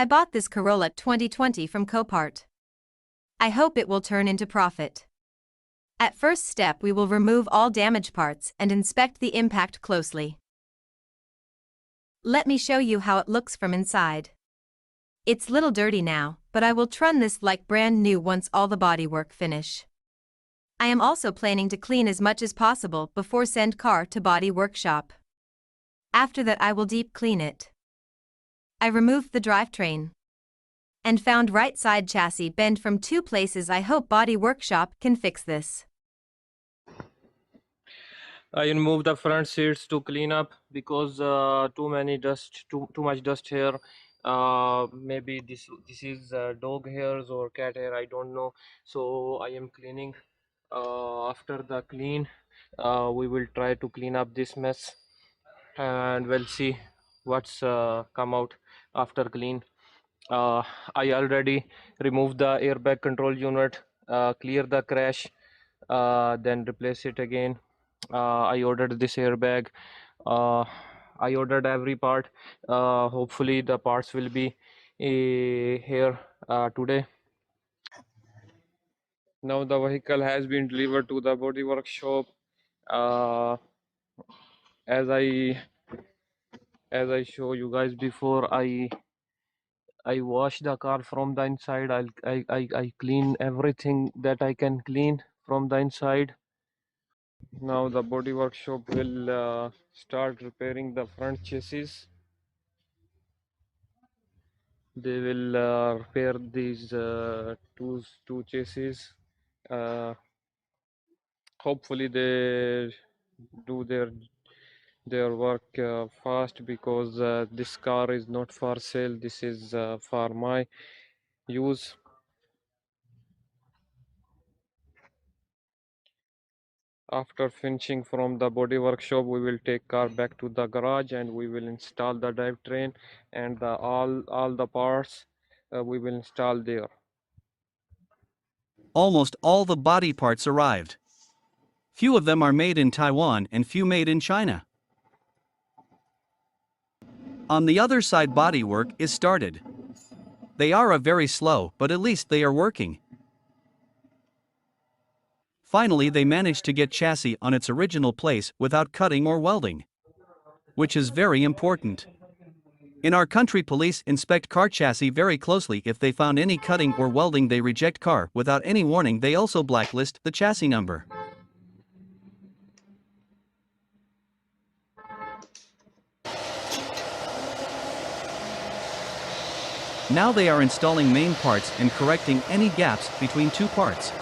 I bought this Corolla 2020 from Copart. I hope it will turn into profit. At first step we will remove all damaged parts and inspect the impact closely. Let me show you how it looks from inside. It's little dirty now, but I will run this like brand new once all the bodywork finish. I am also planning to clean as much as possible before send car to body workshop. After that I will deep clean it. I removed the drivetrain and found right side chassis bent from 2 places. I hope body workshop can fix this. I removed the front seats to clean up because too much dust here. Maybe this is dog hairs or cat hair, I don't know. So I am cleaning. After the clean, we will try to clean up this mess, and we'll see what's come out after clean. I already removed the airbag control unit, clear the crash, then replace it again. I ordered this airbag. uh, I ordered every part. Hopefully the parts will be here today. Now the vehicle has been delivered to the body workshop. uh, as I show you guys before, I wash the car from the inside. I clean everything that I can clean from the inside. Now the body workshop will start repairing the front chassis. They will repair these two chassis. uh, Hopefully they do their work fast, because this car is not for sale. This is for my use. After finishing from the body workshop, we will take car back to the garage and we will install the drivetrain, and all the parts we will install there. Almost all the body parts arrived. Few of them are made in Taiwan and few made in China. On the other side, bodywork is started. They are very slow, but at least they are working. Finally, they managed to get chassis on its original place without cutting or welding, which is very important. In our country, police inspect car chassis very closely. If they found any cutting or welding, they reject car without any warning. They also blacklist the chassis number. Now they are installing main parts and correcting any gaps between two parts.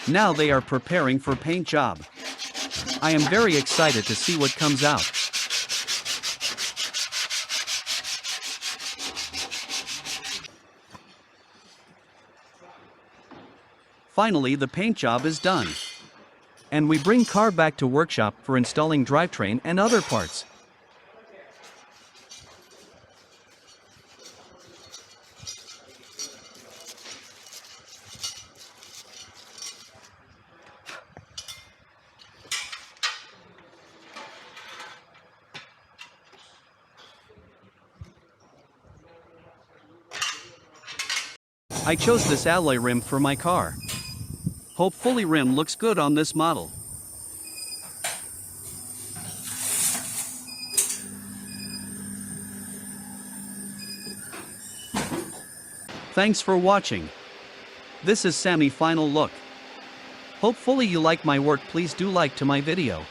Now they are preparing for paint job. I am very excited to see what comes out. Finally, the paint job is done. And we bring car back to workshop for installing drivetrain and other parts. I chose this alloy rim for my car. Hopefully rim looks good on this model. Thanks for watching. This is Sammy final look. Hopefully you like my work. Please do like to my video.